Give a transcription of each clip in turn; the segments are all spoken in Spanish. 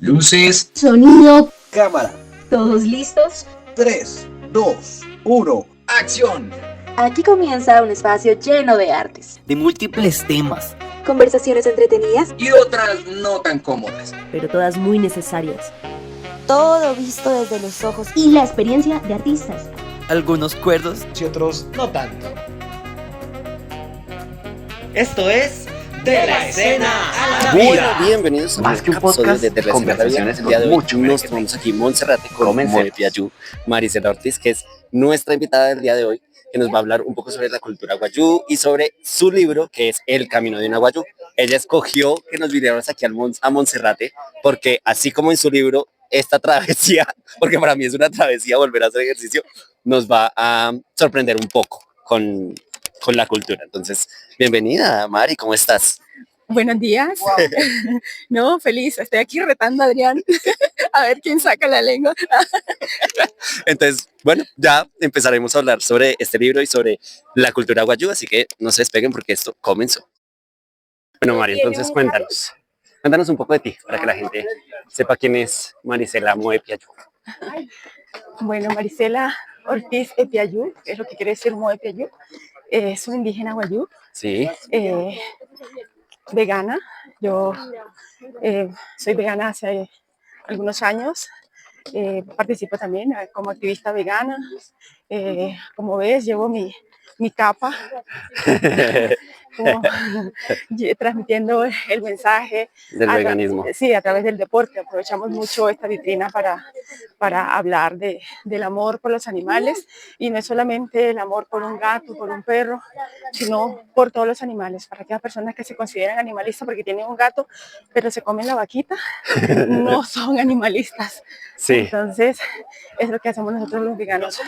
Luces, Sonido, cámara. ¿todos listos? 3, 2, 1, acción. Aquí comienza un espacio lleno de artes, de múltiples temas, conversaciones entretenidas Y otras no tan cómodas. pero todas muy necesarias. Todo visto desde los ojos y la experiencia de artistas. algunos cuerdos. Y otros no tanto. Esto es De la Escena a la Bueno, Vida. bienvenidos a Más que un episodio podcast, de la conversaciones El día de con hoy mucho nos merengue. tomamos aquí Monserrate con Comencemos. Moe Piayu, Maricela Ortiz, que es nuestra invitada del día de hoy, que nos va a hablar un poco sobre la cultura guayú y sobre su libro, que es El Camino de una Guayú. Ella escogió que nos viniéramos aquí a Monserrate, porque así como en su libro, esta travesía, porque para mí es una travesía volver a hacer ejercicio, nos va a sorprender un poco con la cultura. Entonces, bienvenida, Mari, ¿cómo estás? Buenos días. No, feliz. Estoy aquí retando a Adrián a ver quién saca la lengua. Entonces, bueno, ya empezaremos a hablar sobre este libro y sobre la cultura guayú, así que no se despeguen porque esto comenzó. Bueno, Mari, entonces cuéntanos un poco de ti, para que la gente sepa quién es Maricela Moe Piayu. Bueno, Maricela Ortiz Epiayú, es lo que quiere decir Moe Epiayú. Es una indígena guayú, Sí, vegana. Yo soy vegana hace algunos años. Participo también como activista vegana. Como ves, llevo mi capa, como, transmitiendo el mensaje del veganismo. Sí, a través del deporte. Aprovechamos mucho esta vitrina para hablar del amor por los animales, y no es solamente el amor por un gato, por un perro, sino por todos los animales. Para aquellas personas que se consideran animalistas porque tienen un gato, pero se comen la vaquita, no son animalistas. Sí, Entonces, es lo que hacemos nosotros los veganos,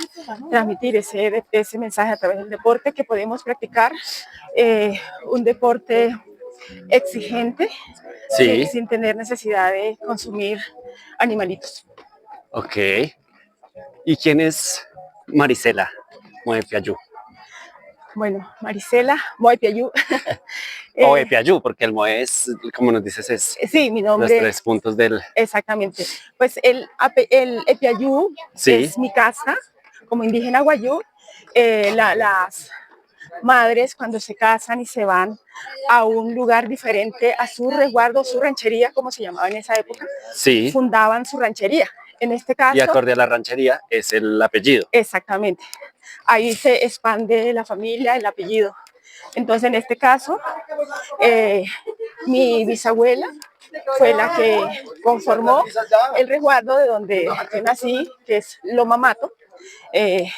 transmitir ese mensaje a través del deporte, que podemos practicar un deporte exigente, sí, sin tener necesidad de consumir animalitos. ok. ¿Y quién es Maricela Moe Piayu? Bueno, Maricela Moe Piayu. O Piayu, porque el Moe es, como nos dices, es Sí, mi nombre. los 3 puntos del... Exactamente. Pues el Epiayú Sí. es mi casa como indígena guayú. Las madres, cuando se casan y se van a un lugar diferente, a su resguardo, su ranchería, como se llamaba en esa época, Sí, fundaban su ranchería. En este caso, y acorde a la ranchería es el apellido. exactamente, ahí se expande la familia, el apellido. Entonces, en este caso, mi bisabuela fue la que conformó el resguardo de donde yo nací, que es Loma Mato. En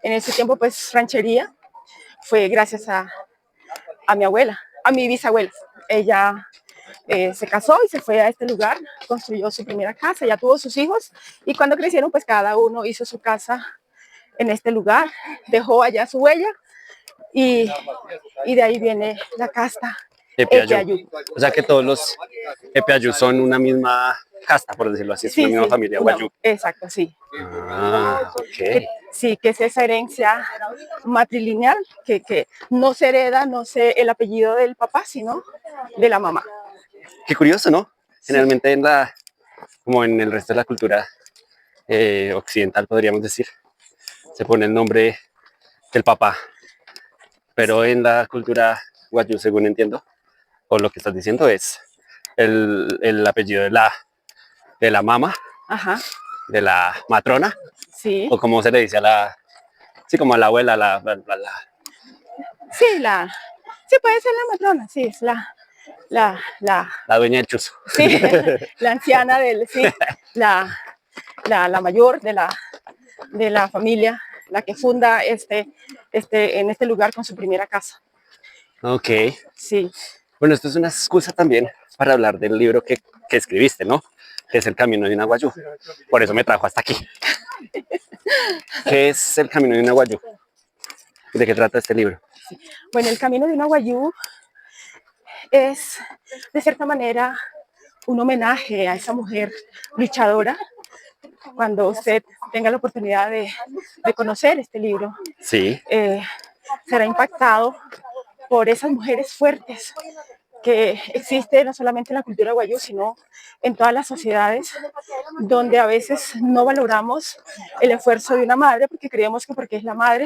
ese tiempo, pues, ranchería fue gracias a mi abuela, a mi bisabuela. Ella se casó y se fue a este lugar, construyó su primera casa, ya tuvo sus hijos, y cuando crecieron, pues cada uno hizo su casa en este lugar, dejó allá su huella, y de ahí viene la casta Epiayú. O sea que todos los Epiayú son una misma casta, por decirlo así, es una misma familia guayú. Exacto, sí. Ah, ok. Sí, que es esa herencia matrilineal que no se hereda, no sé el apellido del papá, sino de la mamá. Qué curioso, ¿no? Generalmente como en el resto de la cultura occidental, podríamos decir, se pone el nombre del papá, pero en la cultura guayú, según entiendo, o lo que estás diciendo, es el apellido de la mamá, Ajá, de la matrona, sí. o como se le dice sí, como a la abuela, Sí, sí, puede ser la matrona, sí, es la dueña del chuzo. sí, la anciana sí, la mayor de la familia, la que funda en este lugar con su primera casa. Ok. Sí. Bueno, esto es una excusa también para hablar del libro que escribiste, ¿no? Que es El Camino de una Guayú. Por eso me trajo hasta aquí. ¿Qué es El Camino de una Guayú? ¿De qué trata este libro? Bueno, El Camino de una Guayú es, de cierta manera, un homenaje a esa mujer luchadora. Cuando usted tenga la oportunidad de conocer este libro, Sí, será impactado por esas mujeres fuertes que existe no solamente en la cultura guayú, sino en todas las sociedades, donde a veces no valoramos el esfuerzo de una madre, porque creemos que porque es la madre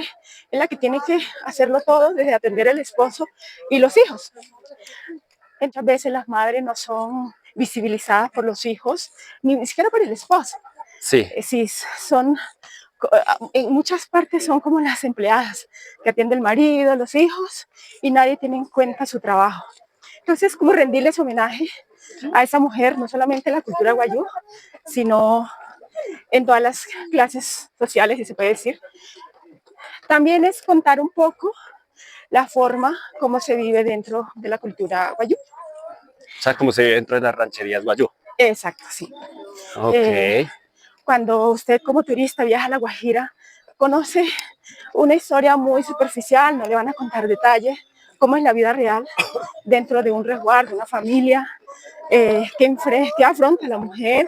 es la que tiene que hacerlo todo, desde atender al esposo y los hijos. Muchas veces las madres no son visibilizadas por los hijos, ni siquiera por el esposo. Sí. Sí, son, en muchas partes son como las empleadas que atienden el marido, los hijos, y nadie tiene en cuenta su trabajo. Entonces, como rendirles homenaje a esa mujer, no solamente en la cultura guayú, sino en todas las clases sociales, si se puede decir. También es contar un poco la forma como se vive dentro de la cultura guayú. O sea, como se vive dentro de las rancherías guayú. Exacto, sí. Ok. Cuando usted como turista viaja a La Guajira, conoce una historia muy superficial, no le van a contar detalles, cómo es la vida real dentro de un resguardo, una familia, que afronta la mujer,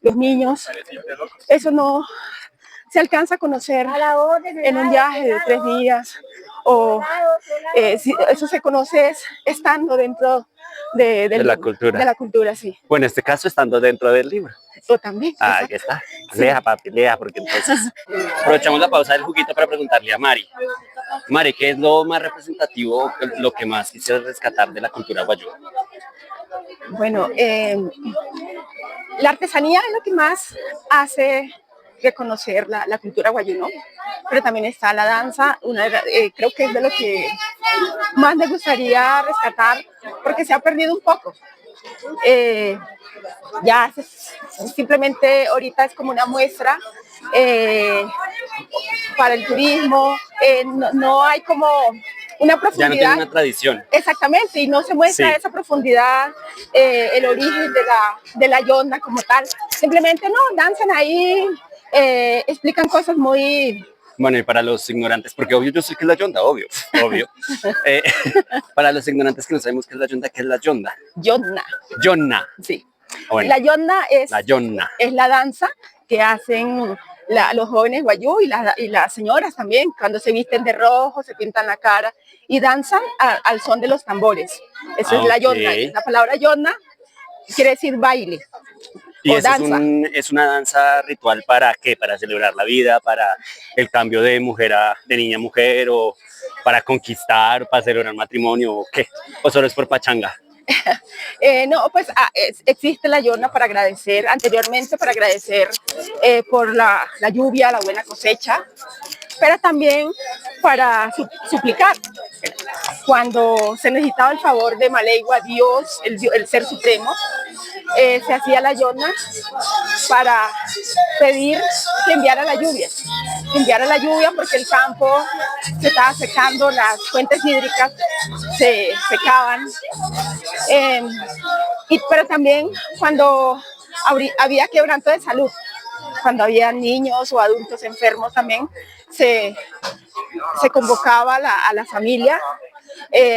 los niños. Eso no se alcanza a conocer en un viaje de 3 días, o eso se conoce estando dentro de la cultura. De la cultura, sí. Bueno, en este caso estando dentro del libro. O también. Ah, aquí está. Lea, papi, lea, porque entonces aprovechamos la pausa del juguito para preguntarle a Mari. Mari, ¿qué es lo más representativo, lo que más quisieras rescatar de la cultura guayú? Bueno, la artesanía es lo que más hace reconocer la cultura guayú, ¿no? Pero también está la danza, creo que es de lo que más me gustaría rescatar, porque se ha perdido un poco. Ya simplemente ahorita es como una muestra para el turismo, no hay como una profundidad. Ya no tiene una tradición. Exactamente, y no se muestra esa profundidad, el origen de la yonda como tal. Simplemente no, danzan ahí, explican cosas muy... Bueno, y para los ignorantes, porque obvio yo sé que es la yonda, obvio. Para los ignorantes que no sabemos qué es la yonda, ¿qué es la yonda? Yonna. Sí. Bueno, la yonna es la danza que hacen los jóvenes guayú y las señoras también, cuando se visten de rojo, se pintan la cara y danzan al son de los tambores. Eso es la yonna. La palabra yonna quiere decir baile. ¿Y eso es una danza ritual para qué? ¿Para celebrar la vida? ¿Para el cambio de niña a mujer? ¿O para conquistar? ¿Para celebrar matrimonio? ¿O qué? ¿O solo es por pachanga? No, pues existe la yonna para agradecer, anteriormente para agradecer por la lluvia, la buena cosecha, pero también para suplicar. Cuando se necesitaba el favor de Malegua, Dios, el ser supremo, se hacía la yonna para pedir que enviara la lluvia. Porque el campo se estaba secando, las fuentes hídricas se secaban. Pero también cuando había quebranto de salud, cuando había niños o adultos enfermos también, se convocaba a la familia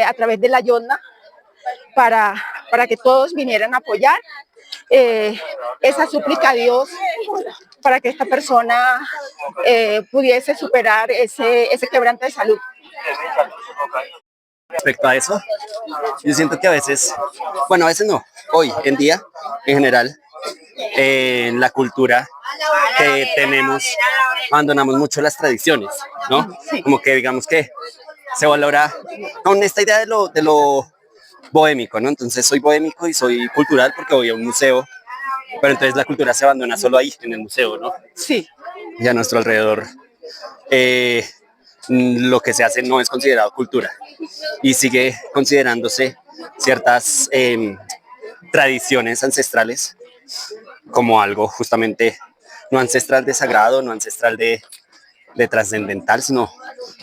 a través de la yonna para que todos vinieran a apoyar esa súplica a Dios para que esta persona pudiese superar ese quebranto de salud. Respecto a eso, yo siento que a veces no, hoy en día, en general, en la cultura que tenemos, abandonamos mucho las tradiciones, ¿no? Como que digamos que se valora con esta idea de lo bohémico, ¿no? Entonces soy bohémico y soy cultural porque voy a un museo, pero entonces la cultura se abandona solo ahí, en el museo, ¿no? Sí. Y a nuestro alrededor lo que se hace no es considerado cultura y sigue considerándose ciertas tradiciones ancestrales como algo justamente no ancestral de sagrado, no ancestral de trascendental, sino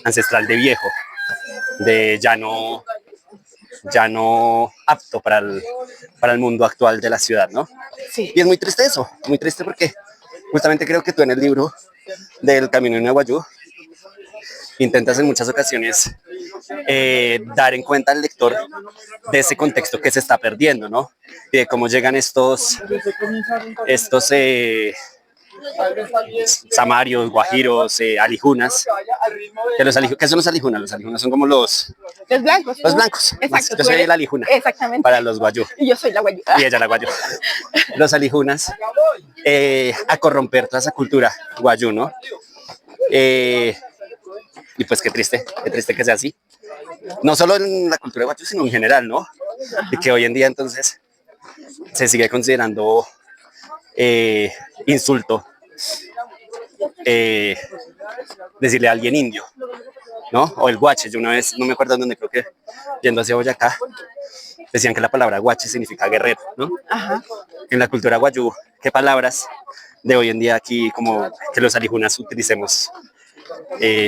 ancestral de viejo, de ya no apto para el mundo actual de la ciudad, ¿no? Sí. Y es muy triste eso, muy triste porque justamente creo que tú en el libro del Camino de Guayú intentas en muchas ocasiones dar en cuenta al lector de ese contexto que se está perdiendo, ¿no? Y de cómo llegan estos samarios, guajiros, alijunas. ¿Qué son los alijunas? Los alijunas son como los blancos. los blancos. Exacto. Yo soy la alijuna. Exactamente. Para los guayú. Y yo soy la guayú. Y ella la guayú. Los alijunas a corromper toda esa cultura guayú, ¿no? Y pues qué triste que sea así. No solo en la cultura guayú, sino en general, ¿no? Y que hoy en día entonces se sigue considerando insulto decirle a alguien indio, ¿no? O el guache. Yo una vez, no me acuerdo dónde, creo que yendo hacia Boyacá, decían que la palabra guache significa guerrero, ¿no? Ajá. En la cultura guayú, ¿qué palabras de hoy en día aquí, como que los alijunas utilicemos,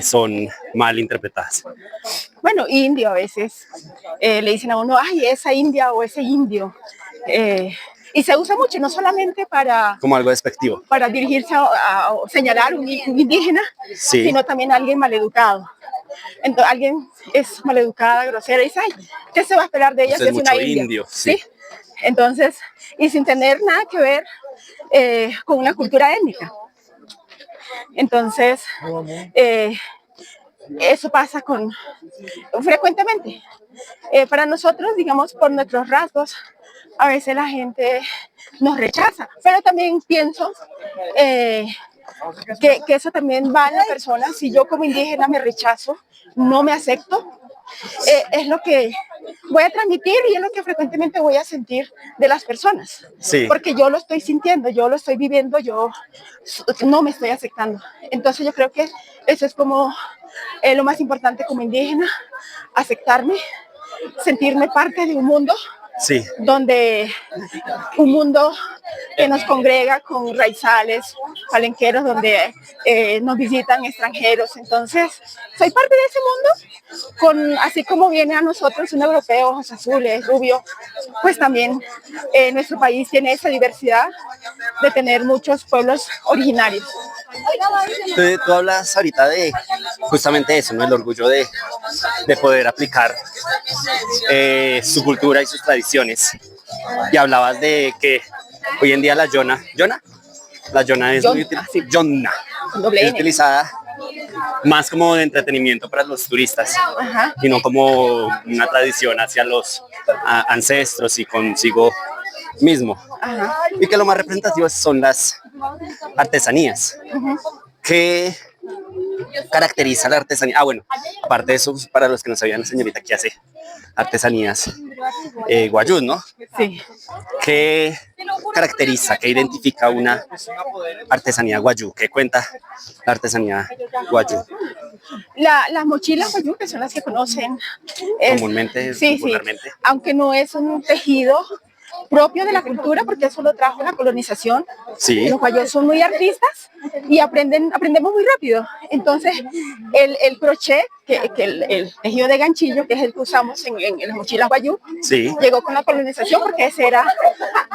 son mal interpretadas? Bueno, indio a veces. Le dicen a uno, ay, esa india o ese indio. Y se usa mucho, no solamente Como algo despectivo. para dirigirse a señalar un indígena, Sí. sino también a alguien maleducado. Entonces, alguien es maleducada, grosera, y dice, ay, ¿qué se va a esperar de ella Usted si es es una mucho india? indio, sí. Entonces, y sin tener nada que ver con una cultura étnica. Entonces, eso pasa frecuentemente. Para nosotros, digamos, por nuestros rasgos, a veces la gente nos rechaza, pero también pienso que eso también va en la persona. Si yo como indígena me rechazo, no me acepto, es lo que voy a transmitir y es lo que frecuentemente voy a sentir de las personas. Sí. Porque yo lo estoy sintiendo, yo lo estoy viviendo, yo no me estoy aceptando. Entonces yo creo que eso es como lo más importante como indígena, aceptarme, sentirme parte de un mundo. Sí. Donde un mundo que nos congrega con raizales, palenqueros, donde nos visitan extranjeros. Entonces, soy parte de ese mundo, así como viene a nosotros un europeo, ojos azules, rubio, pues también nuestro país tiene esa diversidad de tener muchos pueblos originarios. Tú hablas ahorita de justamente eso, ¿no? El orgullo de poder aplicar su cultura y sus tradiciones. Y hablabas de que hoy en día la yona es muy yonna, es utilizada más como de entretenimiento para los turistas. Ajá. Y no como una tradición hacia los ancestros y consigo mismo. Ajá. Y que lo más representativo son las artesanías. ¿Qué caracteriza la artesanía? Bueno, aparte de eso, para los que no sabían, la señorita aquí hace artesanías guayú, ¿no? Sí. ¿Qué caracteriza, qué identifica una artesanía guayú? ¿Qué cuenta la artesanía guayú? Las mochilas guayú, que son las que conocen Comúnmente, sí, popularmente. Sí, aunque no es un tejido propio de la cultura, porque eso lo trajo la colonización. Sí. Los guayúes son muy artistas y aprendemos muy rápido. Entonces, el crochet, que el tejido de ganchillo, que es el que usamos en las mochilas guayú, Sí. llegó con la colonización porque ese era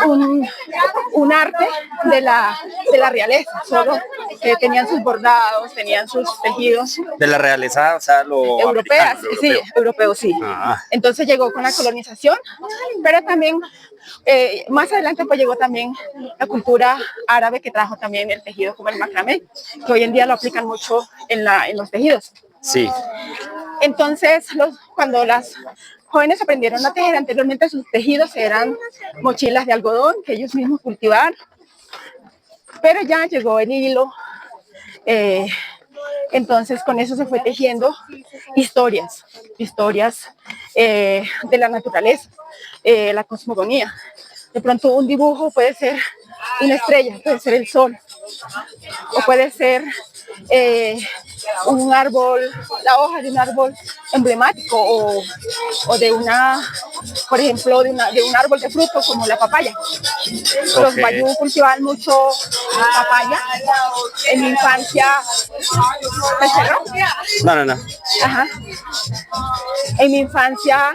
un arte de la realeza, solo que tenían sus bordados, tenían sus tejidos. De la realeza, o sea, lo Europea, africano, lo sí, europeo, sí. Ah. Entonces llegó con la colonización, pero también más adelante pues llegó también la cultura árabe, que trajo también el tejido como el macramé, que hoy en día lo aplican mucho en los tejidos. Sí. Entonces, cuando las jóvenes aprendieron a tejer, anteriormente sus tejidos eran mochilas de algodón que ellos mismos cultivaban, pero ya llegó el hilo. Entonces con eso se fue tejiendo historias de la naturaleza, la cosmogonía. De pronto un dibujo puede ser una estrella, puede ser el sol, o puede ser un árbol, la hoja de un árbol emblemático, o de por ejemplo, de un árbol de frutos como la papaya. Los guayú cultivaban mucho papaya. En mi infancia, ¿me cerró? No. Ajá. En mi infancia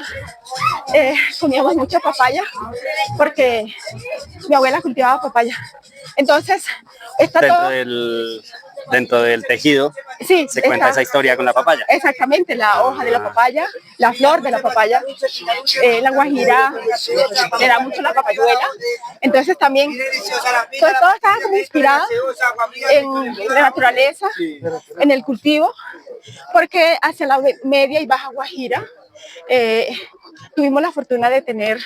comíamos mucha papaya porque mi abuela cultivaba papaya. Entonces, está Dentro todo del dentro del tejido Sí, se cuenta esa historia con la papaya. Exactamente, la hoja de la papaya, la flor de la papaya, la guajira le da mucho la papayuela. Entonces también todo estaba como inspirado en la naturaleza, en el cultivo, porque hacia la media y baja Guajira tuvimos la fortuna de tener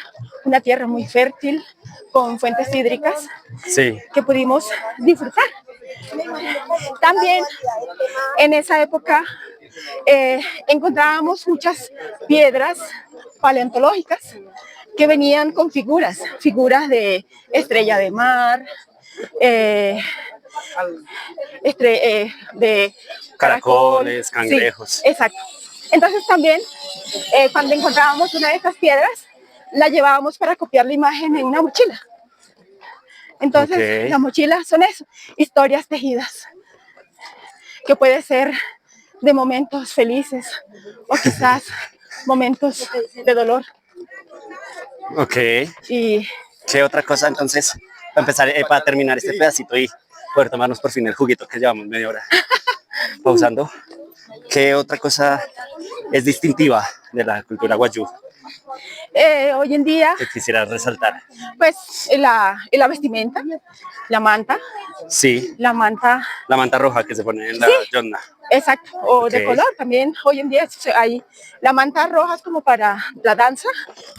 una tierra muy fértil, con fuentes hídricas Sí. que pudimos disfrutar. También en esa época encontrábamos muchas piedras paleontológicas que venían con figuras de estrella de mar, de Caracoles, cangrejos. Sí, exacto. Entonces también cuando encontrábamos una de estas piedras, la llevábamos para copiar la imagen en una mochila. Entonces las mochilas son eso, historias tejidas, que puede ser de momentos felices o quizás momentos de dolor. Ok. Y ¿qué otra cosa entonces, para empezar, para terminar este pedacito y poder tomarnos por fin el juguito que llevamos media hora pausando? ¿Qué otra cosa es distintiva de la cultura guayú hoy en día, que quisieras resaltar? pues la vestimenta, la manta. Sí, La manta, la manta roja que se pone en la yonna. exacto, o de Ok. color también. Hoy en día hay la manta roja como para la danza,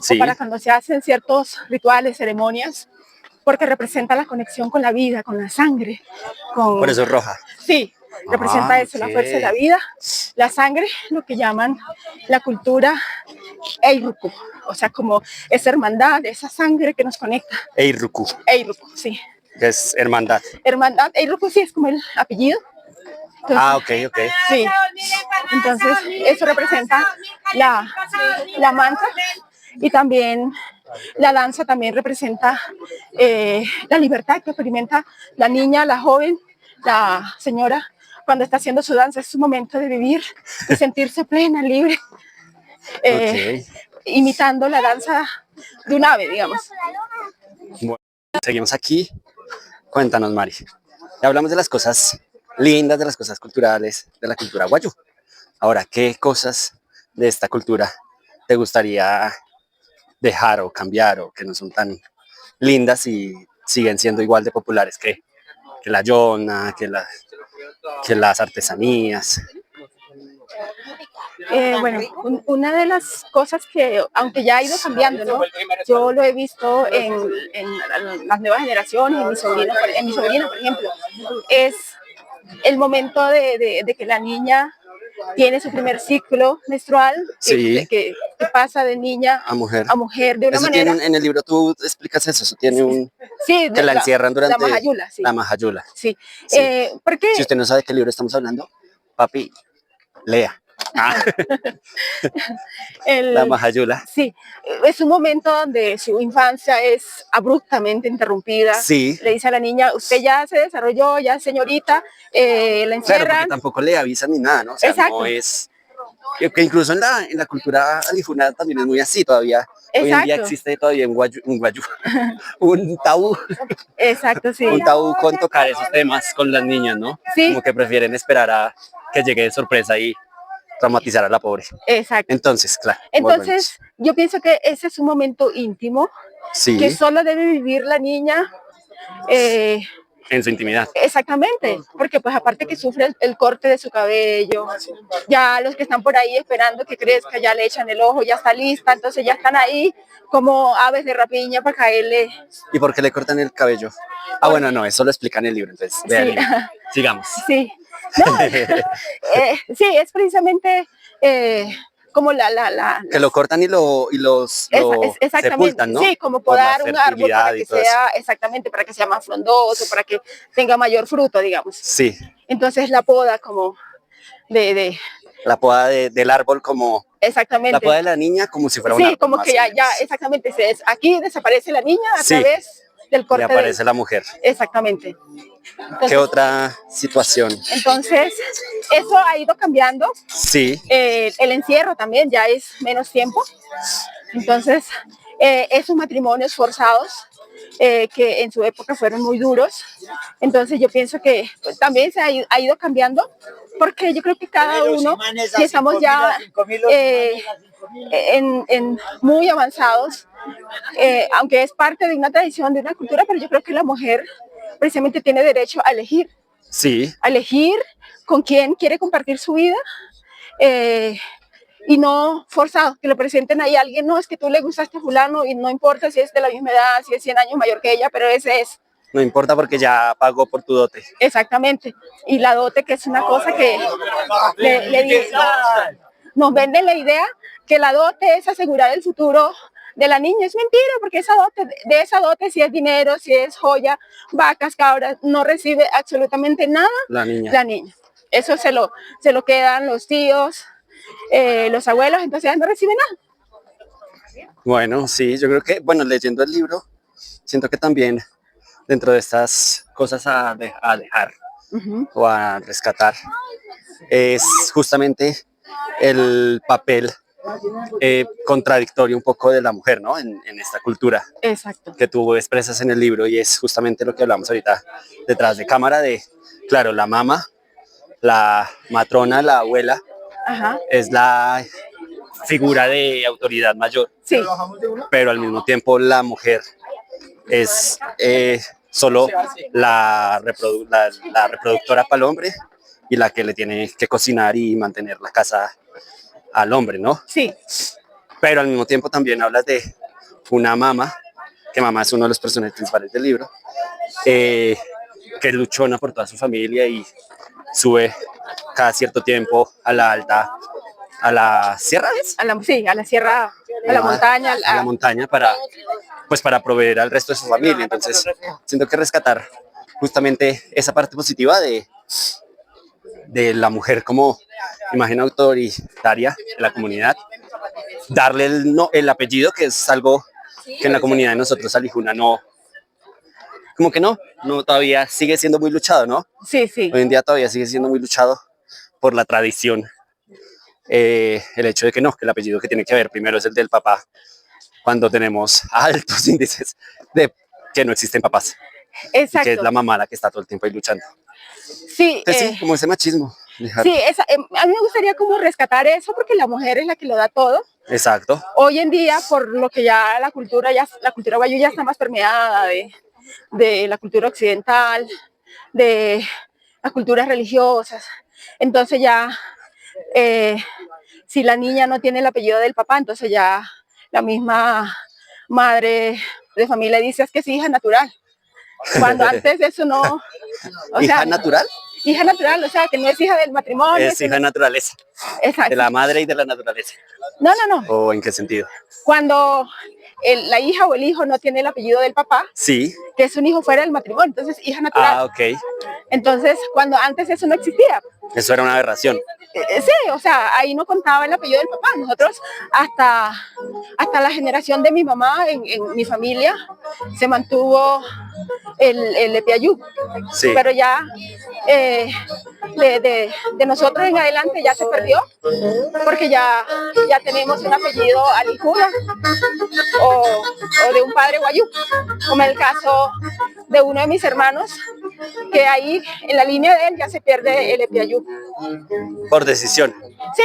Sí. o para cuando se hacen ciertos rituales, ceremonias, porque representa la conexión con la vida, con la sangre. Por eso es roja. Sí, representa eso, la ok. fuerza de la vida, la sangre, lo que llaman la cultura Eiruku, o sea, como esa hermandad, esa sangre que nos conecta. Eiruku, Eiruku, sí. que es hermandad. Hermandad, Eiruku sí es como el apellido. Entonces, Ok. sí, entonces eso representa la manta, y también la danza también representa la libertad que experimenta la niña, la joven, la señora cuando está haciendo su danza. Es su momento de vivir y sentirse plena, libre, imitando la danza de un ave, digamos. Bueno, seguimos aquí. Cuéntanos, Mari. Ya hablamos de las cosas lindas, de las cosas culturales, de la cultura guayú. Ahora, ¿qué cosas de esta cultura te gustaría dejar o cambiar o que no son tan lindas y siguen siendo igual de populares que la yona, que las artesanías? Bueno, una de las cosas que, aunque ya ha ido cambiando, ¿no? Yo lo he visto en las nuevas generaciones, en mi sobrina, por ejemplo, es el momento de que la niña tiene su primer ciclo menstrual, Sí. que pasa de niña A mujer. de una Eso manera. tiene en el libro tú explicas eso tiene un Sí, que la encierran durante la majayula, sí. la majayula. Sí. Sí. Porque Si usted no sabe qué libro estamos hablando, papi, lea. La majayula. Sí, es un momento donde su infancia es abruptamente interrumpida. Sí. Le dice a la niña, usted ya se desarrolló, ya señorita, la Claro, encierran. porque tampoco le avisan ni nada, ¿no? O sea, Exacto. no es... Que incluso en la cultura alifuna también es muy así todavía. Hoy en día Exacto. existe todavía un tabú, Exacto, sí. un tabú con tocar esos temas con las niñas, ¿no? Sí. Como que prefieren esperar a que llegue de sorpresa y traumatizar a la pobre. Exacto. Entonces, claro. Entonces, yo pienso que ese es un momento íntimo volvemos. Sí, que solo debe vivir la niña. en su intimidad. Exactamente, porque pues aparte que sufre el corte de su cabello, ya los que están por ahí esperando que crezca, ya le echan el ojo, ya está lista, entonces ya están ahí como aves de rapiña para caerle. ¿Y por qué le cortan el cabello? Ah, bueno, no, eso lo explica en el libro, entonces, vea el libro. Sigamos. Sí, no, sí, es precisamente como Que lo cortan y los exactamente, sepultan, ¿no? sí, como Por la podar un árbol para fertilidad y que todo sea, exactamente, para que sea más frondoso, para que tenga mayor fruto, digamos. Sí, Entonces la poda como de la poda del árbol como... exactamente. La poda de la niña como si fuera un Sí, árbol, como más que o ya, menos. exactamente, aquí desaparece la niña a Sí. través del Y corte aparece la mujer. Exactamente. Entonces, ¿Qué otra situación? entonces, eso ha ido cambiando. Sí, El encierro también ya es menos tiempo. Entonces, esos matrimonios forzados que en su época fueron muy duros. Entonces yo pienso que pues, también se ha ido cambiando, porque yo creo que cada uno, si estamos ya muy avanzados, aunque es parte de una tradición, de una cultura, pero yo creo que la mujer precisamente tiene derecho a elegir. Sí. A elegir con quién quiere compartir su vida. Y no forzado, que le presenten ahí a alguien, no, es que tú le gustaste a fulano y no importa si es de la misma edad, si es 100 años mayor que ella, pero ese es. No importa porque ya pagó por tu dote. Exactamente. Y la dote, que es una cosa que nos venden la idea que la dote es asegurar el futuro de la niña. Es mentira, porque de esa dote, si es dinero, si es joya, vacas, cabras, no recibe absolutamente nada la niña. Eso se lo quedan los tíos, los abuelos, entonces no recibe nada. Bueno, sí, yo creo que, bueno, leyendo el libro, siento que también dentro de estas cosas a dejar o a rescatar es justamente el papel contradictorio un poco de la mujer, ¿no? En esta cultura. Exacto. Que tú expresas en el libro, y es justamente lo que hablamos ahorita detrás de cámara de, claro, la mamá, la matrona, la abuela, es la figura de autoridad mayor, sí, pero al mismo tiempo la mujer es solo la reproductora para el hombre y la que le tiene que cocinar y mantener la casa al hombre, ¿no? Sí. Pero al mismo tiempo también hablas de una mamá, que mamá es uno de los personajes principales del libro, que es luchona por toda su familia y sube cada cierto tiempo a la sierra, ¿ves? Sí, a la sierra, a la montaña. A la montaña para proveer al resto de su familia. Entonces, siento que rescatar justamente esa parte positiva de la mujer como imagen autoritaria de la comunidad, darle el apellido, que es algo que en la comunidad de nosotros, Alijuna, no, como que no, todavía sigue siendo muy luchado, ¿no? Sí, sí. Hoy en día todavía sigue siendo muy luchado por la tradición. El hecho de que no, que el apellido que tiene que haber primero es el del papá, cuando tenemos altos índices de que no existen papás. Exacto. Que es la mamá la que está todo el tiempo ahí luchando. Sí. Entonces, sí, como ese machismo. Sí, a mí me gustaría como rescatar eso, porque la mujer es la que lo da todo. Exacto. Hoy en día, por lo que ya la cultura guayú ya está más permeada de la cultura occidental, de las culturas religiosas. Entonces ya, si la niña no tiene el apellido del papá, entonces ya la misma madre de familia dice, es que es hija natural. Cuando antes eso no... ¿Hija natural? Hija natural, o sea, que no es hija del matrimonio. Es hija de naturaleza. Exacto. De la madre y de la naturaleza. No. ¿O en qué sentido? Cuando la hija o el hijo no tiene el apellido del papá, sí, que es un hijo fuera del matrimonio, entonces hija natural. Ah, ok. Entonces, cuando antes eso no existía. Eso era una aberración. Sí, o sea, ahí no contaba el apellido del papá. Nosotros, hasta la generación de mi mamá, en mi familia, se mantuvo el Epiayú. Sí. Pero ya de nosotros en adelante ya se perdió, porque ya tenemos un apellido Alijuna o de un padre guayú, como el caso de uno de mis hermanos, que ahí en la línea de él ya se pierde el Epiayú. Por decisión. Sí.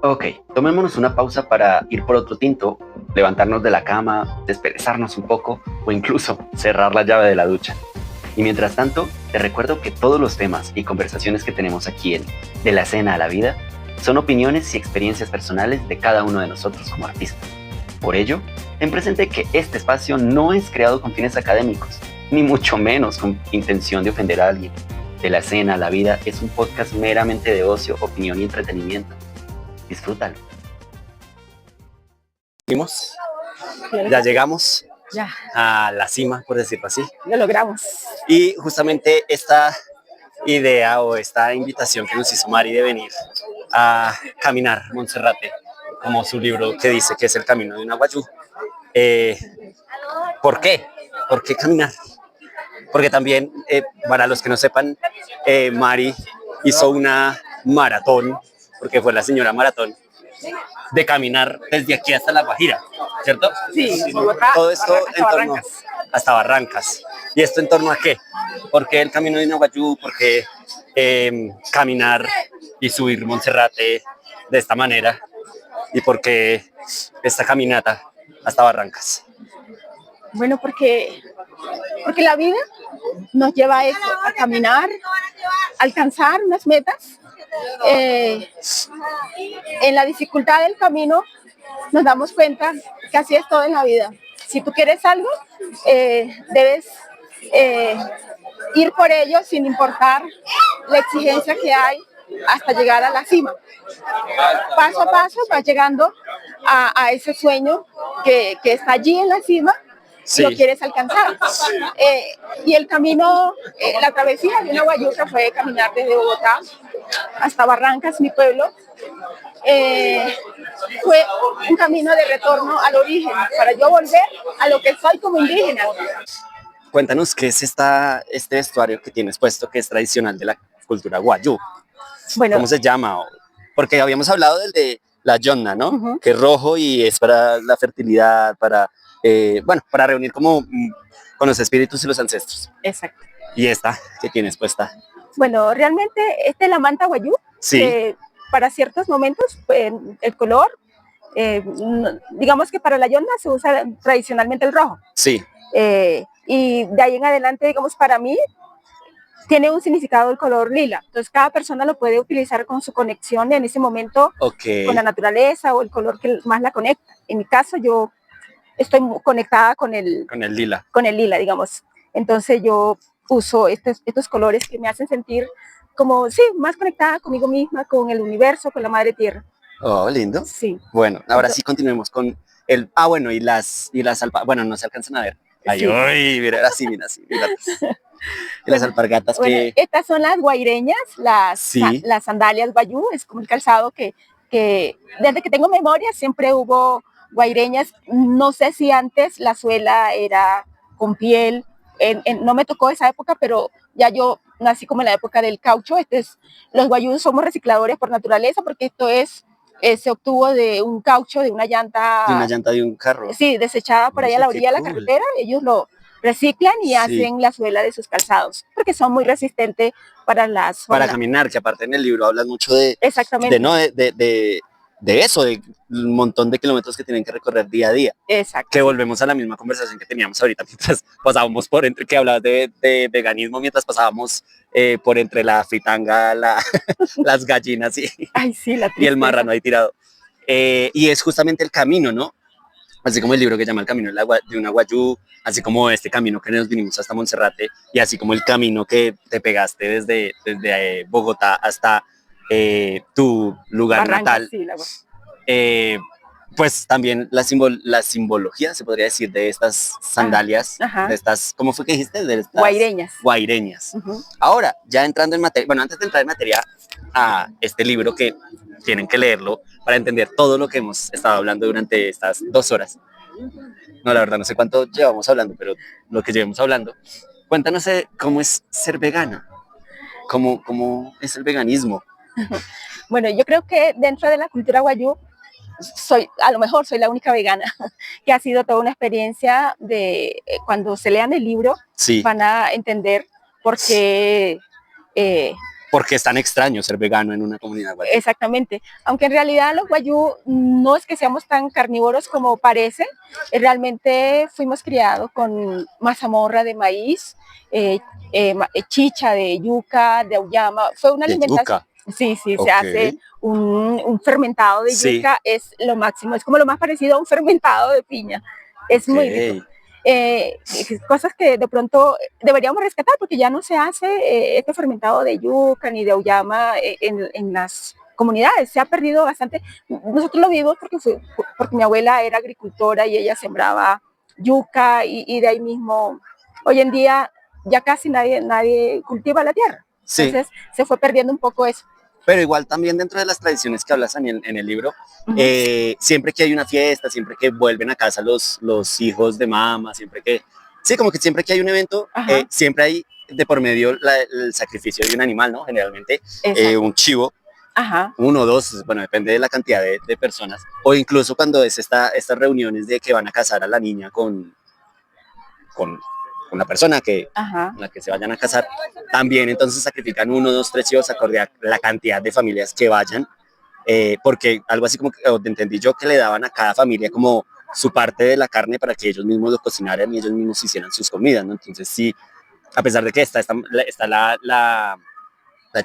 Ok, tomémonos una pausa para ir por otro tinto, levantarnos de la cama, desperezarnos un poco o incluso cerrar la llave de la ducha. Y mientras tanto, te recuerdo que todos los temas y conversaciones que tenemos aquí en De la Escena a la Vida son opiniones y experiencias personales de cada uno de nosotros como artistas. Por ello, ten presente que este espacio no es creado con fines académicos, ni mucho menos con intención de ofender a alguien. De la Escena a la Vida es un podcast meramente de ocio, opinión y entretenimiento. Disfrútalo. Ya llegamos a la cima, por decirlo así. Lo logramos. Y justamente esta idea o esta invitación que nos hizo Mari de venir a caminar Monserrate, como su libro que dice que es el camino de una guayú. ¿Por qué? ¿Por qué caminar? Porque también, para los que no sepan, Mari hizo una maratón, porque fue la señora maratón, de caminar desde aquí hasta La Guajira, ¿cierto? Sí, Bogotá, Todo esto hasta en torno Barrancas. hasta Barrancas. ¿Y esto en torno a qué? ¿Por qué el camino de Naguayú? ¿Por qué caminar y subir Monserrate de esta manera? ¿Y por qué esta caminata hasta Barrancas? Bueno, porque la vida nos lleva a eso, a caminar, a alcanzar unas metas. En la dificultad del camino nos damos cuenta que así es todo en la vida. Si tú quieres algo, debes ir por ello sin importar la exigencia que hay hasta llegar a la cima. Paso a paso vas llegando a ese sueño que está allí en la cima. Sí. Lo quieres alcanzar. Y el camino, la travesía de Naguayú fue caminar desde Bogotá hasta Barrancas, mi pueblo. Fue un camino de retorno al origen, para yo volver a lo que soy como indígena. Cuéntanos qué es este vestuario que tienes puesto, que es tradicional de la cultura guayú. Bueno, ¿Cómo se llama? Porque habíamos hablado del de la yonna, ¿no? Ujú. Que es rojo y es para la fertilidad, para reunir como con los espíritus y los ancestros. exacto. Y esta que tienes puesta. Bueno, realmente esta es la manta guayú, Sí. que para ciertos momentos el color, digamos que para la yonna se usa tradicionalmente el rojo. Sí. Y de ahí en adelante, digamos, para mí tiene un significado el color lila. Entonces cada persona lo puede utilizar con su conexión en ese momento Ok. con la naturaleza o el color que más la conecta. En mi caso yo estoy conectada con el lila, digamos. Entonces yo uso estos colores que me hacen sentir como, sí, más conectada conmigo misma, con el universo, con la madre tierra. Oh, lindo. Sí. Bueno, ahora sí continuemos con el... bueno, y las bueno, no se alcanzan a ver. Ay, Sí. uy, mira así, mira así. Mira. Y las alpargatas Bueno, que... estas son las guaireñas, Sí. las sandalias bayú, es como el calzado que desde que tengo memoria siempre hubo guaireñas. No sé si antes la suela era con piel, no me tocó esa época, pero ya yo nací como en la época del caucho. Los guayús somos recicladores por naturaleza, porque esto se obtuvo de un caucho, de una llanta, De una llanta de un carro. sí, desechada por ahí a la Oye, qué orilla de la cool. carretera. Ellos lo reciclan y Sí. hacen la suela de sus calzados, porque son muy resistentes para Para caminar, que aparte en el libro hablas mucho Exactamente. de eso, de un montón de kilómetros que tienen que recorrer día a día. Exacto. Que volvemos a la misma conversación que teníamos ahorita mientras pasábamos por entre, que hablabas de veganismo, mientras pasábamos por entre la fritanga, las gallinas Ay, sí, la y el tristeza. marrano ahí tirado. Y es justamente el camino, ¿no? Así como el libro que llama El camino de una guayú, así como este camino que nos vinimos hasta Monserrate, y así como el camino que te pegaste desde Bogotá hasta tu lugar Barrancas, natal. sí, Pues también la simbología, se podría decir, de estas sandalias, Ajá. de estas, ¿cómo fue que dijiste? De estas Guaireñas. guaireñas. Ujú. Ahora, ya entrando en materia, bueno, antes de entrar en materia a este libro que tienen que leerlo para entender todo lo que hemos estado hablando durante estas 2 horas. No, la verdad, no sé cuánto llevamos hablando, pero lo que llevamos hablando. Cuéntanos cómo es ser vegana, cómo es el veganismo. Bueno, yo creo que dentro de la cultura guayú, a lo mejor soy la única vegana, que ha sido toda una experiencia de cuando se lean el libro, Sí. van a entender por qué. Porque es tan extraño ser vegano en una comunidad guayú. Exactamente, aunque en realidad los guayú no es que seamos tan carnívoros como parece. Realmente fuimos criados con mazamorra de maíz, chicha de yuca, de auyama. Fue una ¿De alimentación. yuca? Sí, Ok. se hace un fermentado de Sí. yuca, es lo máximo, es como lo más parecido a un fermentado de piña, es muy rico. Cosas que de pronto deberíamos rescatar, porque ya no se hace este fermentado de yuca ni de auyama en las comunidades, se ha perdido bastante. Nosotros lo vimos porque mi abuela era agricultora y ella sembraba yuca, y de ahí mismo, hoy en día ya casi nadie cultiva la tierra. Sí. Entonces se fue perdiendo un poco eso. Pero igual también dentro de las tradiciones que hablas en el libro, Ujú. siempre que hay una fiesta, siempre que vuelven a casa los hijos de mamá, sí, como que siempre que hay un evento, Ajá. siempre hay de por medio el sacrificio de un animal, ¿no? Generalmente Exacto. un chivo, Ajá. uno o dos, bueno, depende de la cantidad de personas, o incluso cuando es estas reuniones de que van a casar a la niña con una persona Ajá. con la que se vayan a casar, también entonces sacrifican uno, dos, tres chivos acorde a la cantidad de familias que vayan, porque algo así como que entendí yo que le daban a cada familia como su parte de la carne para que ellos mismos lo cocinaran y ellos mismos hicieran sus comidas, ¿no? Entonces sí, a pesar de que está la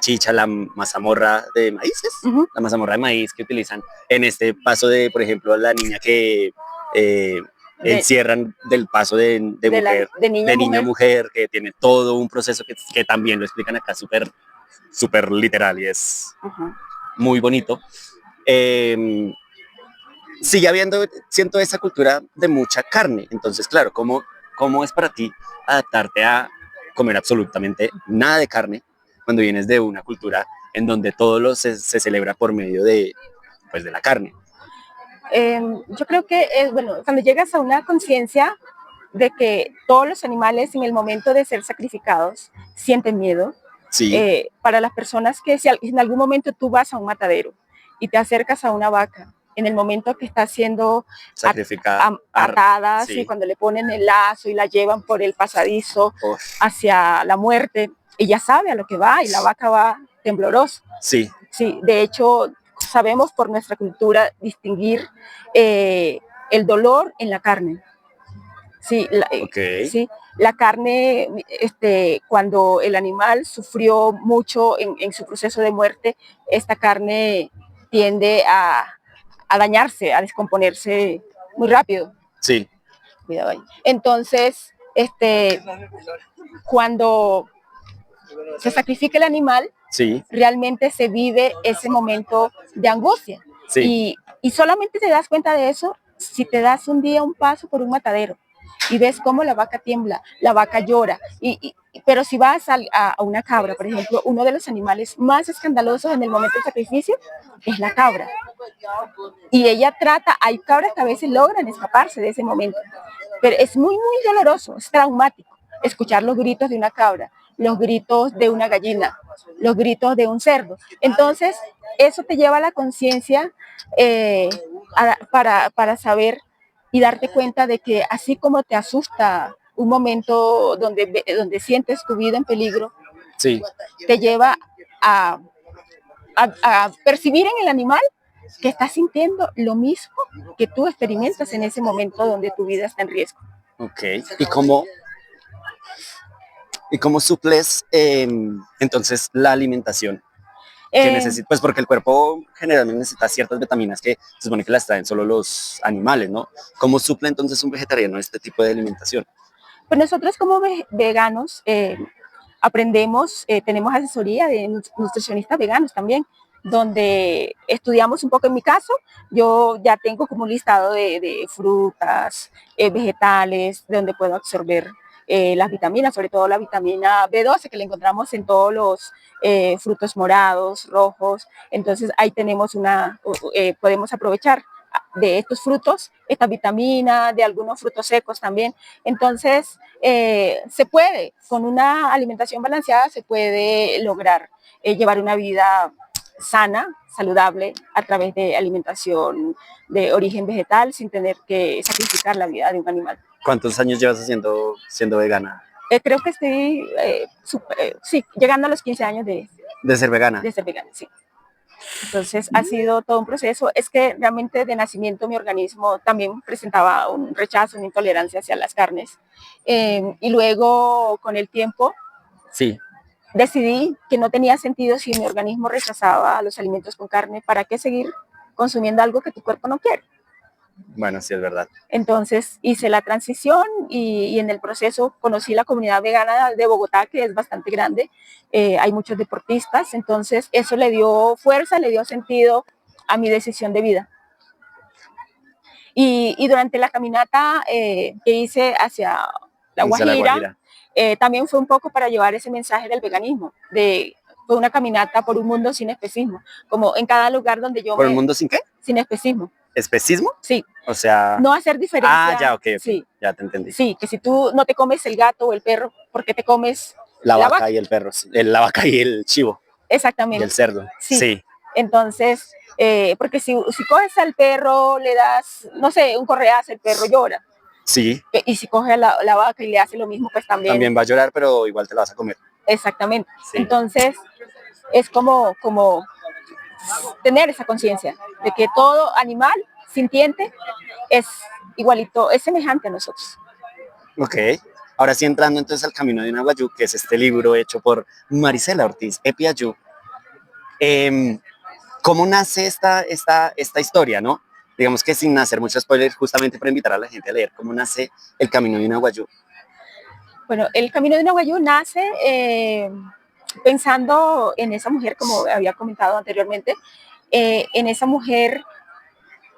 chicha, la mazamorra de maíces, Ujú. la mazamorra de maíz que utilizan en este paso de, por ejemplo, la niña que encierran del paso de mujer, de niña a niña a mujer. mujer, que tiene todo un proceso que también lo explican acá súper literal y es Ajá. muy bonito. Sigue habiendo, siento, esa cultura de mucha carne. Entonces, claro, ¿cómo es para ti adaptarte a comer absolutamente nada de carne cuando vienes de una cultura en donde todo se celebra por medio pues, de la carne? Yo creo que es, bueno, cuando llegas a una conciencia de que todos los animales en el momento de ser sacrificados sienten miedo, Sí, para las personas que si en algún momento tú vas a un matadero y te acercas a una vaca, en el momento que está siendo sacrificada. atada, Sí. ¿sí? Cuando le ponen el lazo y la llevan por el pasadizo Uf, hacia la muerte, ella sabe a lo que va y la vaca va temblorosa. sí, Sí, de hecho, sabemos por nuestra cultura distinguir el dolor en la carne. Sí, ok, sí, la carne, cuando el animal sufrió mucho en su proceso de muerte, esta carne tiende a dañarse, a descomponerse muy rápido. sí, Cuidado ahí. Entonces, cuando se sacrifica el animal, sí, realmente se vive ese momento de angustia. sí, Y solamente te das cuenta de eso si te das un día un paso por un matadero y ves cómo la vaca tiembla, la vaca llora. Pero si vas a una cabra, por ejemplo, uno de los animales más escandalosos en el momento del sacrificio es la cabra. Y ella trata, hay cabras que a veces logran escaparse de ese momento, pero es muy, muy doloroso, es traumático escuchar los gritos de una cabra, los gritos de una gallina, los gritos de un cerdo. Entonces, eso te lleva a la conciencia para saber y darte cuenta de que así como te asusta un momento donde sientes tu vida en peligro, sí. te lleva a, a percibir en el animal que está sintiendo lo mismo que tú experimentas en ese momento donde tu vida está en riesgo. Ok. ¿Y cómo suples entonces la alimentación que necesita? Pues porque el cuerpo generalmente necesita ciertas vitaminas que se supone que las traen solo los animales, ¿no? ¿Cómo suple entonces un vegetariano este tipo de alimentación? Pues nosotros como veganos aprendemos, tenemos asesoría de nutricionistas veganos también, donde estudiamos un poco. En mi caso, yo ya tengo como un listado de frutas, vegetales, de donde puedo absorber las vitaminas, sobre todo la vitamina B12 que la encontramos en todos los frutos morados, rojos. Entonces ahí tenemos podemos aprovechar de estos frutos, esta vitamina, de algunos frutos secos también. Entonces, se puede, con una alimentación balanceada, se puede lograr llevar una vida sana, saludable, a través de alimentación de origen vegetal, sin tener que sacrificar la vida de un animal. ¿Cuántos años llevas siendo vegana? Creo que estoy, sí, llegando a los 15 años de ser vegana. De ser vegana, sí. Entonces ha sido todo un proceso. Es que realmente de nacimiento mi organismo también presentaba un rechazo, una intolerancia hacia las carnes. Y luego con el tiempo sí, decidí que no tenía sentido si mi organismo rechazaba los alimentos con carne, ¿para qué seguir consumiendo algo que tu cuerpo no quiere? Bueno, sí, es verdad. Entonces hice la transición y en el proceso conocí la comunidad vegana de Bogotá, que es bastante grande. Hay muchos deportistas, entonces eso le dio fuerza, le dio sentido a mi decisión de vida. Y durante la caminata que hice hacia La Guajira, también fue un poco para llevar ese mensaje del veganismo, fue una caminata por un mundo sin especismo, como en cada lugar donde yo... ¿Por un mundo sin qué? Sin especismo. ¿Especismo? Sí. O sea... No hacer diferencia. Ah, ya, ok, sí. Ya te entendí. Sí, que si tú no te comes el gato o el perro, ¿por qué te comes la vaca y el perro? La vaca y el chivo. Exactamente. Y el cerdo. Sí. Entonces, porque si coges al perro, le das, no sé, un correazo, el perro llora. Sí, Y si coges a la vaca y le hace lo mismo, pues también va a llorar, pero igual te la vas a comer. Exactamente. Sí. Entonces, es como tener esa conciencia de que todo animal sintiente es igualito, es semejante a nosotros. Ok. Ahora sí, entrando entonces al Camino de una Guayú, que es este libro hecho por Marisela Ortiz Epiayú. ¿Cómo nace esta historia, no? Digamos que sin hacer muchos spoilers, justamente para invitar a la gente a leer cómo nace el Camino de una Guayú. Bueno, el Camino de Naguayú nace pensando en esa mujer, como había comentado anteriormente, en esa mujer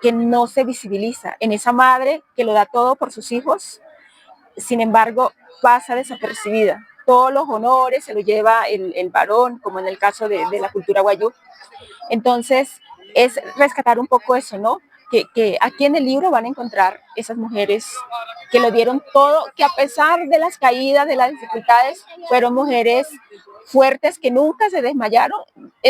que no se visibiliza, en esa madre que lo da todo por sus hijos, sin embargo, pasa desapercibida. Todos los honores se lo lleva el varón, como en el caso de la cultura guayú. Entonces, es rescatar un poco eso, ¿no? Que aquí en el libro van a encontrar esas mujeres que lo dieron todo, que a pesar de las caídas, de las dificultades, fueron mujeres fuertes que nunca se desmayaron,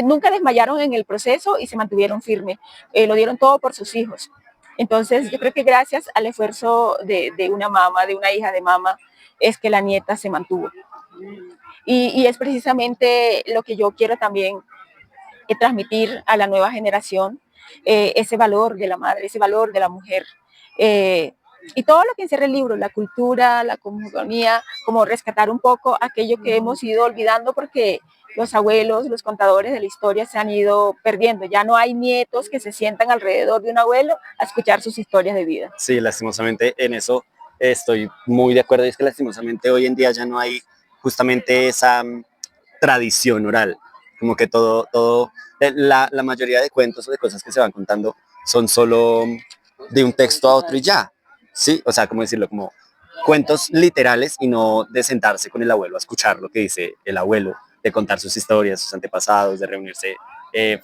nunca desmayaron en el proceso y se mantuvieron firmes. Lo dieron todo por sus hijos. Entonces, yo creo que gracias al esfuerzo de una mamá, de una hija de mamá, es que la nieta se mantuvo. Y es precisamente lo que yo quiero también transmitir a la nueva generación, ese valor de la madre, ese valor de la mujer. Y todo lo que encierra el libro, la cultura, la cosmogonía, como rescatar un poco aquello que hemos ido olvidando porque los abuelos, los contadores de la historia se han ido perdiendo. Ya no hay nietos que se sientan alrededor de un abuelo a escuchar sus historias de vida. Sí, lastimosamente en eso estoy muy de acuerdo. Y es que lastimosamente hoy en día ya no hay justamente esa tradición oral. Como que la mayoría de cuentos o de cosas que se van contando son solo de un texto a otro y ya. Sí, o sea, como decirlo, como cuentos literales y no de sentarse con el abuelo a escuchar lo que dice el abuelo, de contar sus historias, sus antepasados, de reunirse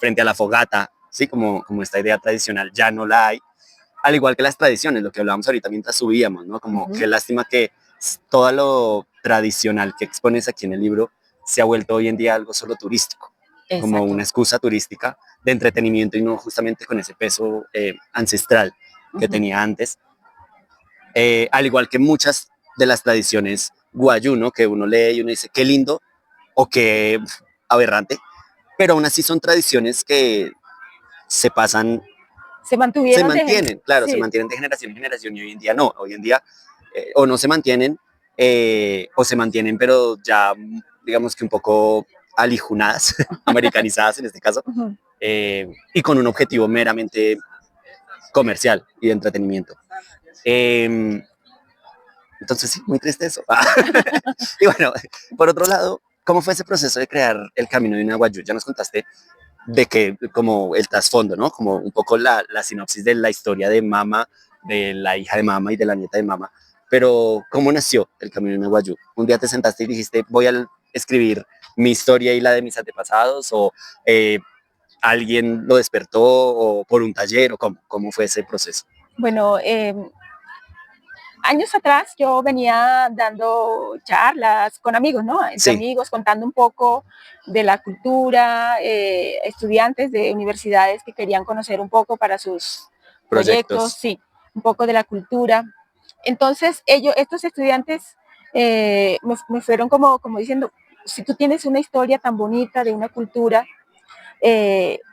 frente a la fogata, sí, como esta idea tradicional ya no la hay, al igual que las tradiciones, lo que hablábamos ahorita mientras subíamos, ¿no? Como qué lástima que todo lo tradicional que expones aquí en el libro se ha vuelto hoy en día algo solo turístico, como una excusa turística de entretenimiento y no justamente con ese peso ancestral que tenía antes. Al igual que muchas de las tradiciones guayú, ¿no? Que uno lee y uno dice, qué lindo o qué aberrante, pero aún así son tradiciones que se pasan, se mantienen, claro, sí. Se mantienen de generación en generación y hoy en día no, hoy en día o no se mantienen o se mantienen pero ya digamos que un poco alijunadas, americanizadas en este caso, y con un objetivo meramente comercial y de entretenimiento. Entonces sí, muy triste eso. Y bueno, por otro lado, ¿cómo fue ese proceso de crear el Camino de una Guayú? Ya nos contaste de que como el trasfondo, ¿no? Como un poco la sinopsis de la historia de Mama, de la hija de Mama y de la nieta de Mama. Pero ¿cómo nació el Camino de una Guayú? Un día te sentaste y dijiste, voy a escribir mi historia y la de mis antepasados, o alguien lo despertó, o por un taller, o cómo fue ese proceso. Bueno, años atrás yo venía dando charlas con amigos, ¿no? Entre amigos, contando un poco de la cultura, estudiantes de universidades que querían conocer un poco para sus proyectos, sí, un poco de la cultura. Entonces estos estudiantes me fueron como diciendo, si tú tienes una historia tan bonita de una cultura,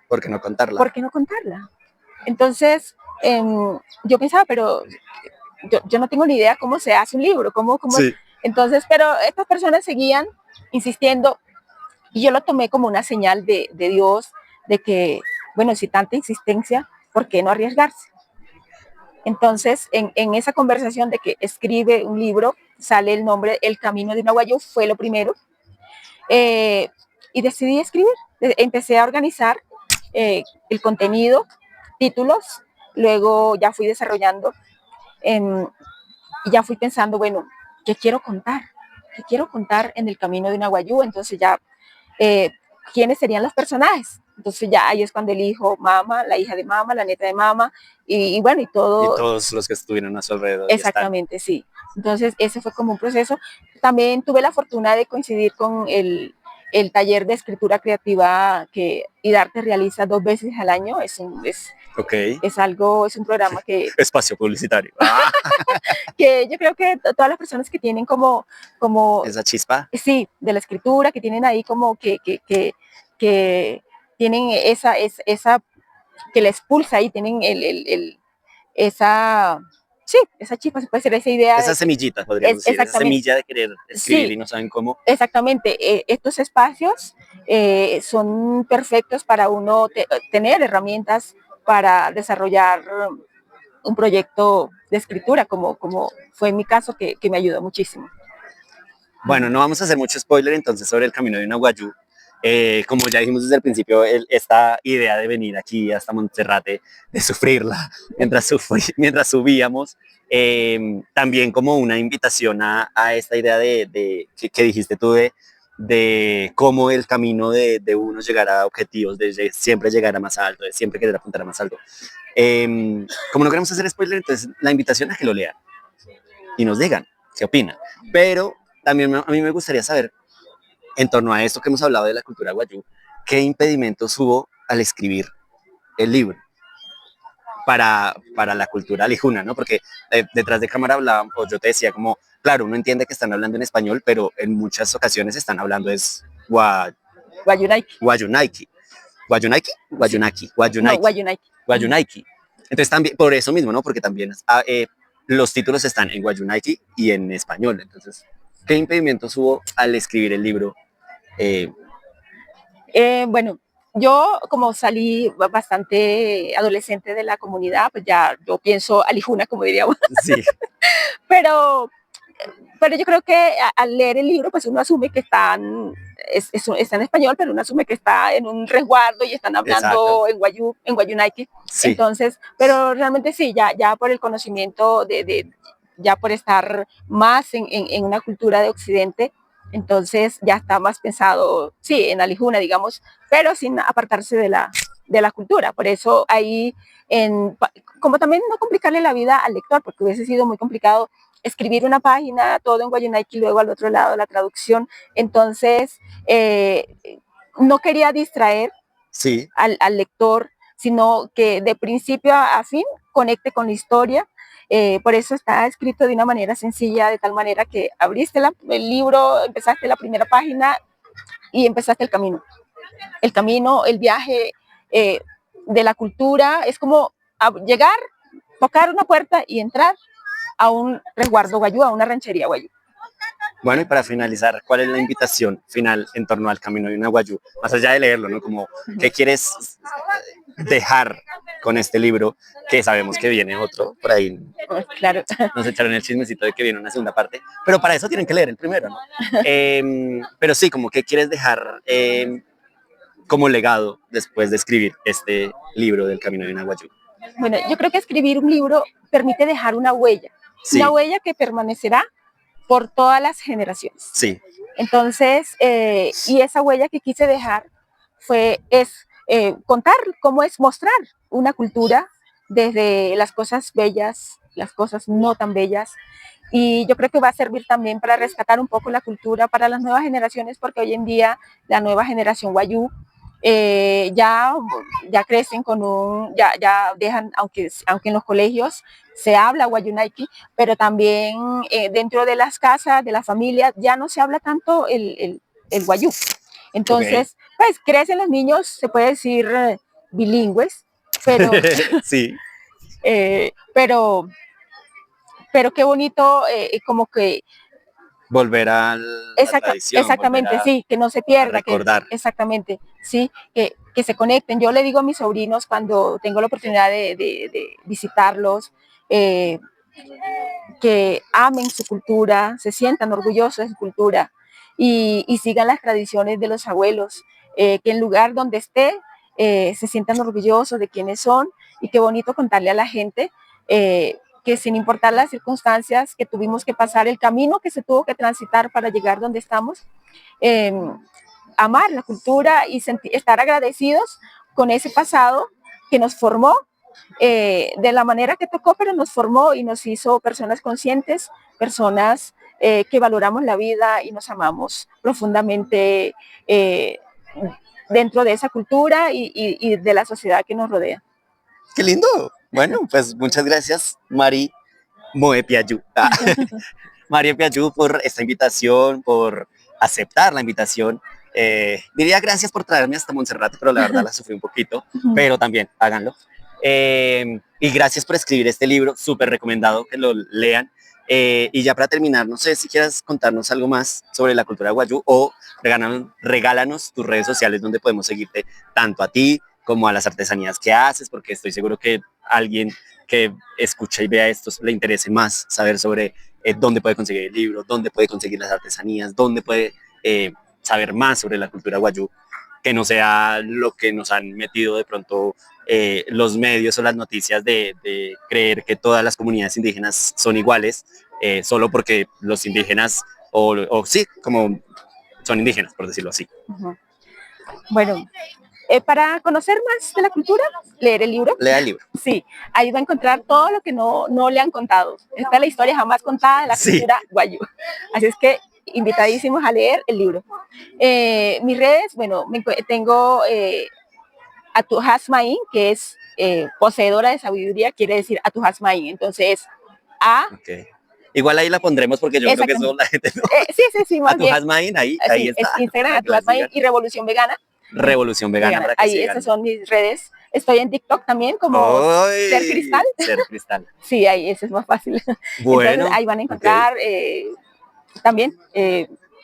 ¿por qué no contarla? ¿Por qué no contarla? Entonces yo pensaba, pero yo no tengo ni idea cómo se hace un libro, sí. Entonces, pero estas personas seguían insistiendo y yo lo tomé como una señal de Dios, de que, bueno, si tanta insistencia, ¿por qué no arriesgarse? Entonces, en esa conversación de que escribe un libro, sale el nombre El Camino de una Guayú, fue lo primero, y decidí escribir. Empecé a organizar el contenido, títulos, luego ya fui desarrollando y ya fui pensando, bueno, ¿qué quiero contar? ¿Qué quiero contar en el Camino de una Guayú? Entonces ya, ¿quiénes serían los personajes? Entonces ya ahí es cuando elijo Mama, la hija de Mama, la nieta de Mama, y bueno, y todo. Y todos los que estuvieron a su alrededor. Exactamente, sí. Entonces ese fue como un proceso. También tuve la fortuna de coincidir con el el taller de escritura creativa que IDARTE realiza 2 veces al año. Ok. Es un programa que, Espacio publicitario. que yo creo que todas las personas que tienen como Esa chispa. sí, de la escritura, que tienen ahí como que tienen esa que les pulsa ahí, tienen esa, sí, esa chispa, se puede decir, esa idea. Esa semillita, podríamos decir, esa semilla de querer escribir Sí, y no saben cómo. exactamente. Estos espacios son perfectos para uno tener herramientas para desarrollar un proyecto de escritura, como fue en mi caso, que me ayudó muchísimo. Bueno, no vamos a hacer mucho spoiler entonces sobre el camino de una guayú. Como ya dijimos desde el principio, esta idea de venir aquí hasta Monserrate, de sufrirla mientras subíamos, también como una invitación a esta idea que dijiste tú de cómo el camino de uno llegar a objetivos, de siempre llegar a más alto, de siempre querer apuntar a más alto. Como no queremos hacer spoiler, entonces la invitación a que lo lean y nos digan qué opinan. Pero también a mí me gustaría saber, en torno a esto que hemos hablado de la cultura guayú, ¿qué impedimentos hubo al escribir el libro para la cultura alijuna, ¿no? Porque detrás de cámara hablaban, o yo te decía como, claro, uno entiende que están hablando en español, pero en muchas ocasiones están hablando es Guayunaiki. Guayunaiki. ¿Guayunaiki? Guayunaki. No, Guayunaiki. Guayunaiki. Entonces también, por eso mismo, ¿no? Porque también los títulos están en Guayunaiki y en español. Entonces, ¿qué impedimentos hubo al escribir el libro? Bueno, yo como salí bastante adolescente de la comunidad, pues ya yo pienso alijuna, como diríamos. Sí. pero yo creo que al leer el libro, pues uno asume que está en español, pero uno asume que está en un resguardo y están hablando en Guayunaiki. Sí. Entonces, pero realmente sí, ya por el conocimiento ya por estar más en una cultura de Occidente, entonces ya está más pensado, sí, en alijuna, digamos, pero sin apartarse de la cultura. Por eso ahí, como también no complicarle la vida al lector, porque hubiese sido muy complicado escribir una página, todo en Guayunaiki, y luego al otro lado la traducción. Entonces, no quería distraer al lector, sino que de principio a fin conecte con la historia. Por eso está escrito de una manera sencilla, de tal manera que abriste el libro, empezaste la primera página y empezaste el camino. El camino, el viaje de la cultura, es como llegar, tocar una puerta y entrar a un resguardo guayú, a una ranchería guayú. Bueno, y para finalizar, ¿cuál es la invitación final en torno al camino de una guayú? Más allá de leerlo, ¿no? Como, ¿qué quieres dejar con este libro? Que sabemos que viene otro, por ahí. Claro. Nos echaron el chismecito de que viene una segunda parte, pero para eso tienen que leer el primero, ¿no? Pero sí, como, ¿qué quieres dejar como legado después de escribir este libro del camino de una guayú? Bueno, yo creo que escribir un libro permite dejar una huella, una huella que permanecerá por todas las generaciones. Sí. Entonces, y esa huella que quise dejar es contar cómo es mostrar una cultura desde las cosas bellas, las cosas no tan bellas. Y yo creo que va a servir también para rescatar un poco la cultura para las nuevas generaciones, porque hoy en día la nueva generación guayú ya crecen ya dejan, aunque en los colegios se habla Guayunaiki, pero también dentro de las casas, de la familia, ya no se habla tanto el guayú. Entonces, pues crecen los niños, se puede decir bilingües, pero sí. Pero qué bonito, como que volver a la tradición. Exactamente, sí, que no se pierda. Recordar. Exactamente, sí, que se conecten. Yo le digo a mis sobrinos cuando tengo la oportunidad de visitarlos, que amen su cultura, se sientan orgullosos de su cultura y sigan las tradiciones de los abuelos, que en lugar donde esté se sientan orgullosos de quiénes son, y qué bonito contarle a la gente que sin importar las circunstancias que tuvimos que pasar, el camino que se tuvo que transitar para llegar donde estamos, amar la cultura y estar agradecidos con ese pasado que nos formó de la manera que tocó, pero nos formó y nos hizo personas conscientes, personas que valoramos la vida y nos amamos profundamente dentro de esa cultura y de la sociedad que nos rodea. ¡Qué lindo! Bueno, pues muchas gracias, Mari Moe Piayu. Mari Piayu, por esta invitación, por aceptar la invitación. Diría gracias por traerme hasta Montserrat, pero la verdad la sufrí un poquito, pero también háganlo. Y gracias por escribir este libro, súper recomendado que lo lean. Y ya para terminar, no sé si quieras contarnos algo más sobre la cultura guayú o regálanos tus redes sociales donde podemos seguirte tanto a ti como a las artesanías que haces, porque estoy seguro que alguien que escucha y vea esto le interese más saber sobre dónde puede conseguir el libro, dónde puede conseguir las artesanías, dónde puede saber más sobre la cultura guayú, que no sea lo que nos han metido de pronto los medios o las noticias de creer que todas las comunidades indígenas son iguales, solo porque los indígenas, o sí, como son indígenas, por decirlo así. Bueno, para conocer más de la cultura, leer el libro. Lea el libro. Sí, ahí va a encontrar todo lo que no le han contado. Esta es la historia jamás contada de la cultura guayú. Así es que invitadísimos a leer el libro. Mis redes, bueno, tengo Atuhasmain, que es poseedora de sabiduría, quiere decir Atuhasmain. Entonces, Okay. Igual ahí la pondremos porque yo creo que eso la gente no. Sí, más bien. Atuhasmain, ahí está. Es Instagram, Atuhasmain y Revolución Vegana. Revolución Vegana. Para que ahí esas son mis redes. Estoy en TikTok también como Ser Cristal. Ser Cristal. Sí, ahí eso es más fácil. Bueno. Entonces, ahí van a encontrar también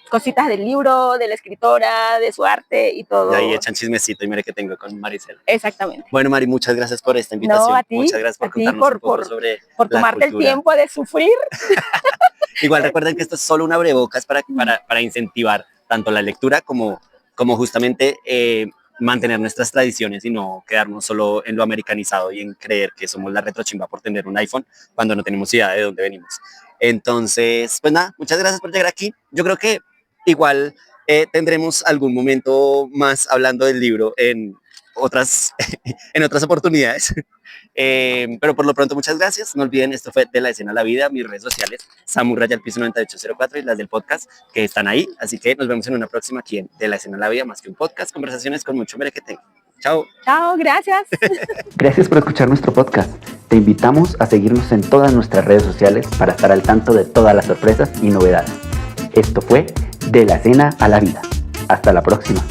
cositas del libro, de la escritora, de su arte y todo. Y ahí echan chismecito y mire que tengo con Maricela. Exactamente. Bueno, Mari, muchas gracias por esta invitación. No, a ti, muchas gracias por contarnos un poco sobre por tomarte el tiempo de sufrir. Igual recuerden que esto es solo un abrebocas para incentivar tanto la lectura como justamente mantener nuestras tradiciones y no quedarnos solo en lo americanizado y en creer que somos la retrochimba por tener un iPhone cuando no tenemos idea de dónde venimos. Entonces, pues nada, muchas gracias por llegar aquí. Yo creo que igual tendremos algún momento más hablando del libro en otras oportunidades. Pero por lo pronto, muchas gracias. No olviden, esto fue De la Escena a la Vida, mis redes sociales, Samu_Piso 9804 y las del podcast que están ahí. Así que nos vemos en una próxima aquí en De la Escena a la Vida, más que un podcast, conversaciones con mucho merequetengue. Chao. Chao, gracias. Gracias por escuchar nuestro podcast. Te invitamos a seguirnos en todas nuestras redes sociales para estar al tanto de todas las sorpresas y novedades. Esto fue De la Escena a la Vida. Hasta la próxima.